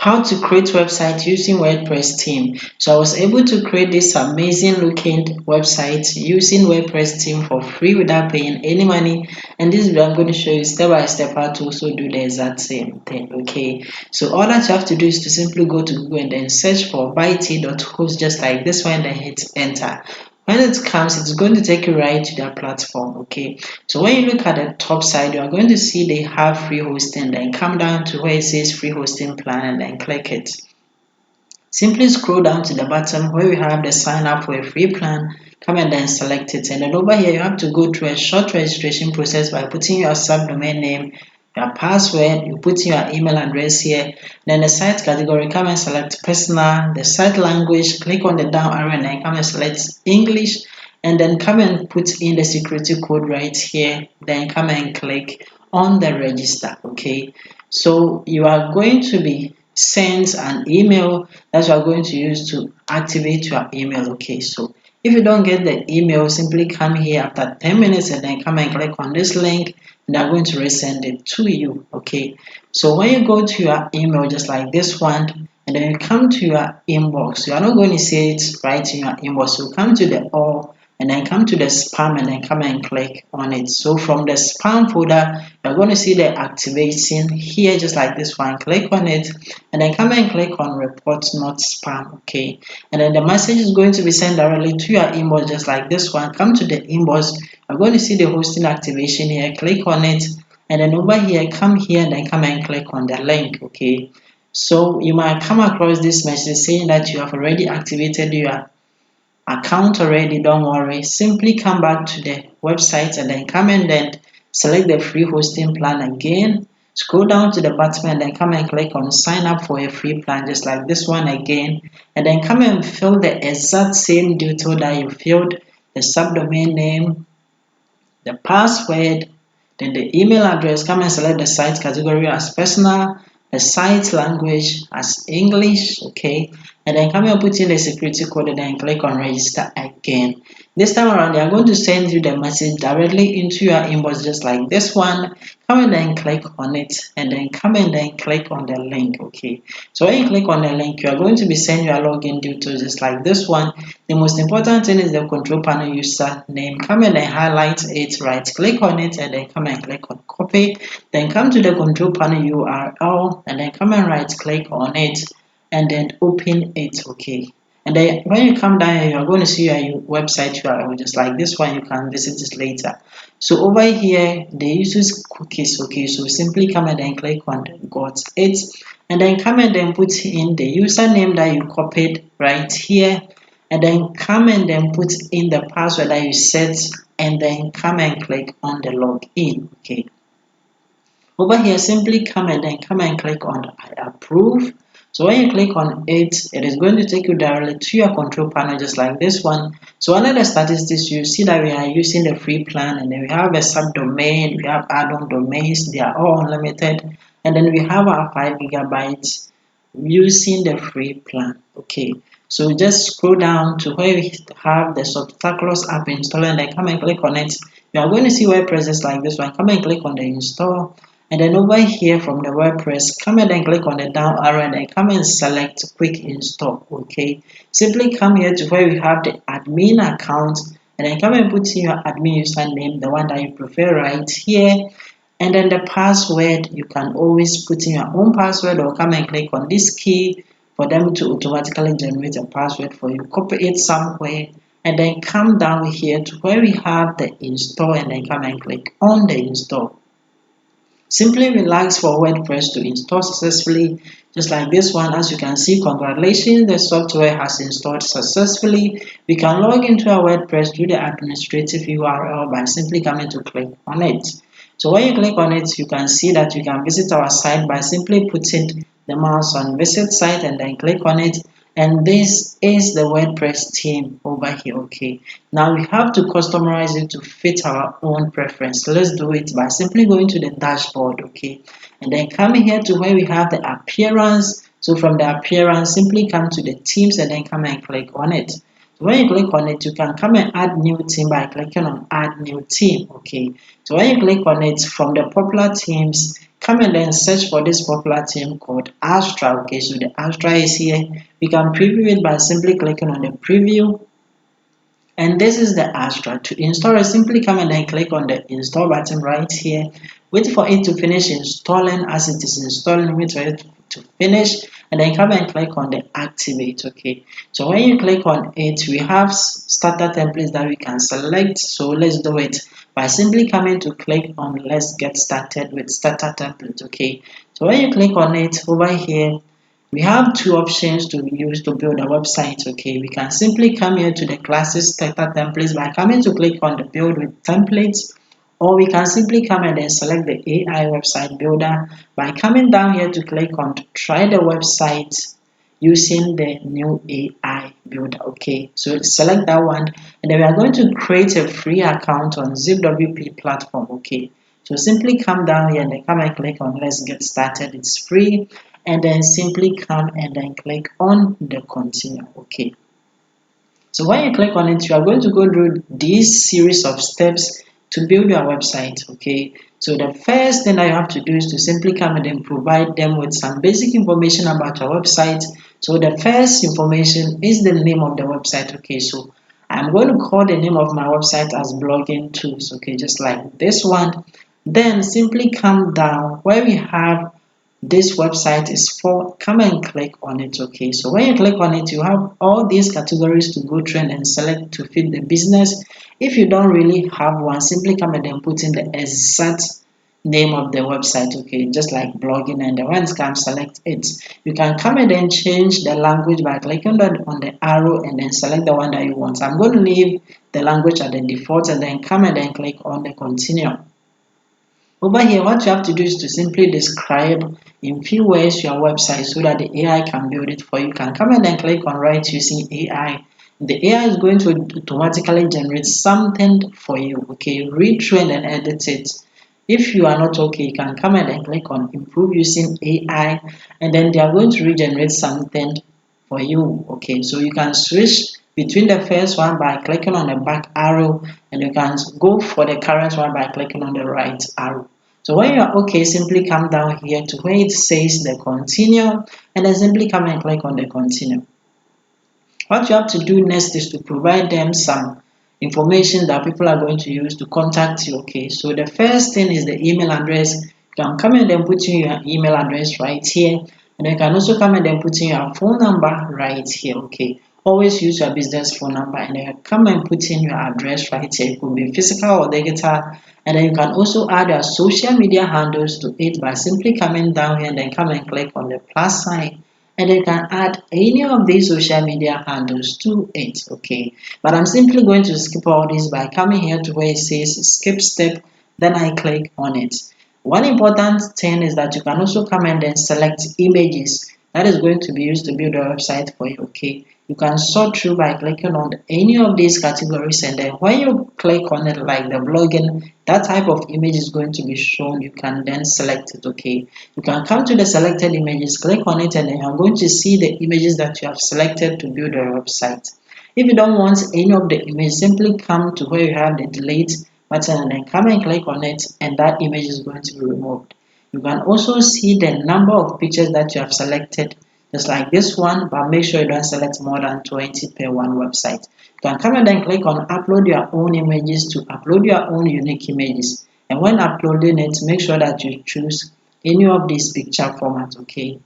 How to create website using WordPress theme. So I was able to create this amazing looking website using WordPress theme for free without paying any money. And this video I'm going to show you step by step how to also do the exact same thing. Okay, so all that you have to do is to simply go to Google and then search for byt.host just like this one, then hit enter. When it comes, it's going to take you right to their platform. Okay, so when you look at the top side, you are going to see they have free hosting. Then come down to where it says free hosting plan and then click it. Simply scroll down to the bottom where we have the sign up for a free plan. Come and then select it. And then over here, you have to go through a short registration process by putting your subdomain name, your password, you put your email address here. Then the site category, come and select personal. The site language, click on the down arrow and then come and select English. And then come and put in the security code right here. Then come and click on the register. Okay, so you are going to be sent an email that you are going to use to activate your email. Okay, so if you don't get the email, simply come here after 10 minutes and then come and click on this link and they're going to resend it to you. Okay, so when you go to your email just like this one and then you come to your inbox, you are not going to see it right in your inbox. So come to the all and then come to the spam and then come and click on it. So from the spam folder, you're going to see the activation here just like this one. Click on it and then come and click on report not spam. Okay, and then the message is going to be sent directly to your inbox just like this one. Come to the inbox, you're going to see the hosting activation here. Click on it and then over here, come here and then come and click on the link. Okay, so you might come across this message saying that you have already activated your account already. Don't worry, simply come back to the website and then come and then select the free hosting plan again. Scroll down to the bottom and then come and click on sign up for a free plan just like this one again, and then come and fill the exact same detail that you filled: the subdomain name, the password, then the email address. Come and select the site category as personal, the site language as English. Okay, and then come and put in the security code and then click on register again. This time around, they are going to send you the message directly into your inbox just like this one. Come and then click on it and then come and then click on the link. Okay, so when you click on the link, you are going to be sent your login details just like this one. The most important thing is the control panel username. Come and then highlight it, right click on it and then come and click on copy. Then come to the control panel URL and then come and right click on it and then open it. Okay, and then when you come down here, you're going to see your website URL just like this one. You can visit it later. So over here they use cookies. Okay, so simply come and then click on got it and then come and then put in the username that you copied right here and then come and then put in the password that you set and then come and click on the login. Okay, over here simply come and then come and click on I approve. So when you click on it, it is going to take you directly to your control panel just like this one. So under the statistics, you see that we are using the free plan and then we have a subdomain, we have add-on domains, they are all unlimited, and then we have our 5 gigabytes using the free plan. Okay, so just scroll down to where we have the Substacklos app installed and then come and click on it. You are going to see WordPress just like this one. Come and click on the install. And then over here from the WordPress, come and then click on the down arrow and then come and select quick install. Okay, simply come here to where we have the admin account and then come and put in your admin username, the one that you prefer right here. And then the password, you can always put in your own password or come and click on this key for them to automatically generate a password for you. Copy it somewhere and then come down here to where we have the install and then come and click on the install. Simply relax for WordPress to install successfully just like this one. As you can see, congratulations, the software has installed successfully. We can log into our WordPress through the administrative URL by simply coming to click on it. So when you click on it, you can see that you can visit our site by simply putting the mouse on visit site and then click on it. And this is the WordPress theme over here. Okay, now we have to customize it to fit our own preference. So let's do it by simply going to the dashboard. Okay, and then coming here to where we have the appearance. So from the appearance, simply come to the themes and then come and click on it. So when you click on it, you can come and add new theme by clicking on add new theme. Okay, so when you click on it, from the popular themes, come and then search for this popular theme called Astra. Okay, so the Astra is here. We can preview it by simply clicking on the preview. And this is the Astra. To install it, simply come and then click on the install button right here. Wait for it to finish installing. As it is installing, wait for it to finish, and then come and click on the activate. Okay, so when you click on it, we have starter templates that we can select. So let's do it by simply coming to click on let's get started with starter template. Okay, so when you click on it over here, we have two options to use to build a website. Okay, we can simply come here to the classes starter templates by coming to click on the build with templates, or we can simply come and then select the AI website builder by coming down here to click on try the website using the new AI builder. Okay, so select that one, and then we are going to create a free account on ZipWP platform. Okay, so simply come down here and then come and click on let's get started. It's free, and then simply come and then click on the continue. Okay, so when you click on it, you are going to go through this series of steps to build your website. Okay, so the first thing that you have to do is to simply come and then provide them with some basic information about your website. So the first information is the name of the website. Okay, so I'm going to call the name of my website as blogging tools. Okay, just like this one. Then simply come down where we have this website is for, come and click on it. Okay, so when you click on it, you have all these categories to go through and then select to fit the business. If you don't really have one, simply come and then put in the exact name of the website. Okay, just like blogging, and the ones come select it. You can come and then change the language by clicking on the arrow and then select the one that you want. I'm going to leave the language at the default and then come and then click on the continue. Over here, what you have to do is to simply describe in few words your website so that the AI can build it for you. You can come and then click on write using AI. The AI is going to automatically generate something for you. Okay, read through and then edit it. If you are not okay, you can come and then click on improve using AI, and then they are going to regenerate something for you. Okay, so you can switch between the first one by clicking on the back arrow, and you can go for the current one by clicking on the right arrow. So when you're okay, simply come down here to where it says the continue, and then simply come and click on the continue. What you have to do next is to provide them some information that people are going to use to contact you. Okay, so the first thing is the email address. You can come and then put in your email address right here, and you can also come and then put in your phone number right here. Okay, always use your business phone number, and then come and put in your address right here. It could be physical or digital, and then you can also add your social media handles to it by simply coming down here and then come and click on the plus sign, and you can add any of these social media handles to it. Okay, but I'm simply going to skip all this by coming here to where it says skip step, then I click on it. One important thing is that you can also come and then select images that is going to be used to build a website for you. Okay, you can sort through by clicking on any of these categories, and then when you click on it like the blogging, that type of image is going to be shown. You can then select it. Okay, you can come to the selected images, click on it, and then you're going to see the images that you have selected to build your website. If you don't want any of the image, simply come to where you have the delete button and then come and click on it, and that image is going to be removed. You can also see the number of pictures that you have selected, just like this one, but make sure you don't select more than 20 per one website. You can come and then click on upload your own images to upload your own unique images. And when uploading it, make sure that you choose any of these picture formats. Okay,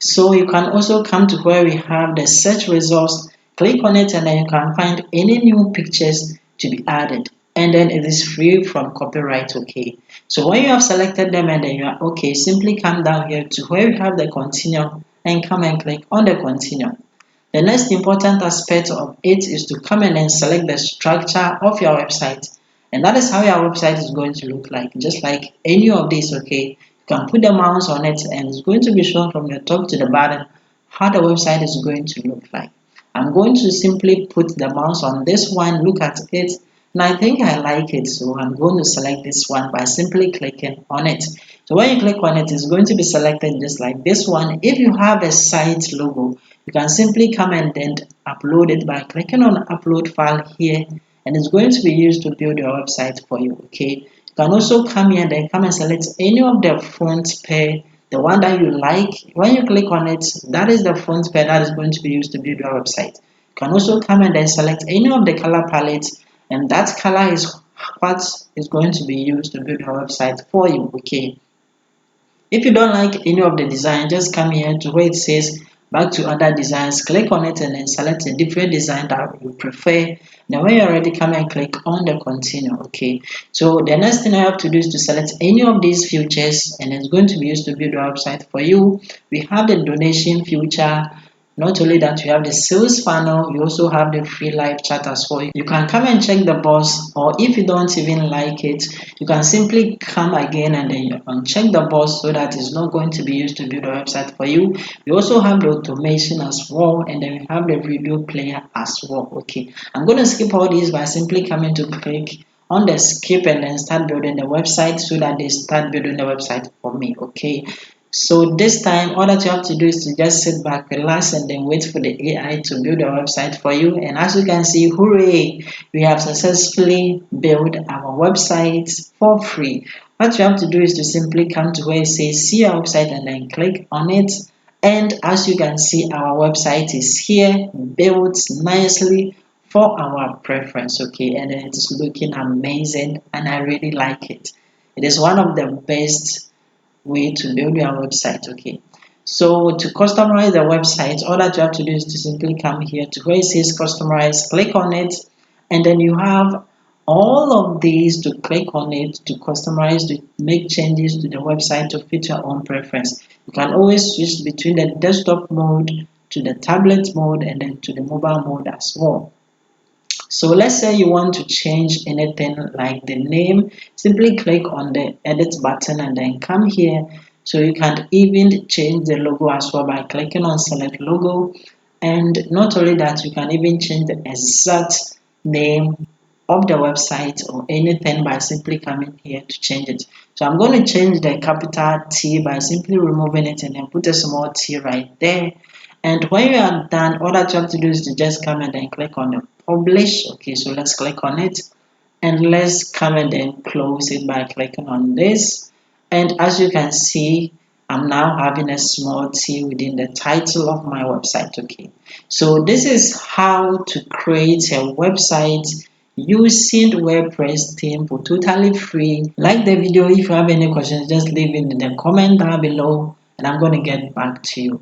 so you can also come to where we have the search results, click on it, and then you can find any new pictures to be added, and then it is free from copyright. Okay, so when you have selected them and then you are okay, simply come down here to where we have the continue and come and click on the continue. The next important aspect of it is to come and then select the structure of your website, and that is how your website is going to look like, just like any of these. Okay, you can put the mouse on it and it's going to be shown from the top to the bottom how the website is going to look like. I'm going to simply put the mouse on this one, look at it, and I think I like it, so I'm going to select this one by simply clicking on it. So when you click on it, it's going to be selected just like this one. If you have a site logo, you can simply come and then upload it by clicking on upload file here, and it's going to be used to build your website for you. Okay, you You can also come here and then come and select any of the font pair, the one that you like. When you click on it, that is the font pair that is going to be used to build your website. You can also come and then select any of the color palettes, and that color is what is going to be used to build your website for you. Okay. If you don't like any of the design, just come here to where it says back to other designs, click on it and then select a different design that you prefer. Then when you're ready, come and click on the continue. Okay, so the next thing I have to do is to select any of these features, and it's going to be used to build a website for you. We have the donation feature. Not only that, you have the sales funnel, you also have the free live chat as well. You can come and check the box, or if you don't even like it, you can simply come again and then you can check the box so that it's not going to be used to build a website for you. We also have the automation as well, and then we have the video player as well. Okay, I'm going to skip all these by simply coming to click on the skip and then start building the website so that they start building the website for me. Okay, so this time, all that you have to do is to just sit back, relax, and then wait for the AI to build a website for you. And as you can see, hooray, we have successfully built our website for free. What you have to do is to simply come to where it says see our website and then click on it. And as you can see, our website is here, built nicely for our preference. Okay, and it is looking amazing, and I really like it. It is one of the best way to build your website. Okay, so to customize the website, all that you have to do is to simply come here to where it says customize, click on it, and then you have all of these to click on it to customize, to make changes to the website to fit your own preference. You can always switch between the desktop mode to the tablet mode and then to the mobile mode as well. So let's say you want to change anything like the name, simply click on the edit button and then come here. So you can even change the logo as well by clicking on select logo. And not only that, you can even change the exact name of the website or anything by simply coming here to change it. So I'm going to change the capital T by simply removing it and then put a small t right there. And when you are done, all that you have to do is to just come and then click on the publish. Okay, so let's click on it and let's come and then close it by clicking on this. And as you can see, I'm now having a small t within the title of my website. Okay, so this is how to create a website using WordPress theme for totally free. Like the video. If you have any questions, just leave it in the comment down below and I'm going to get back to you.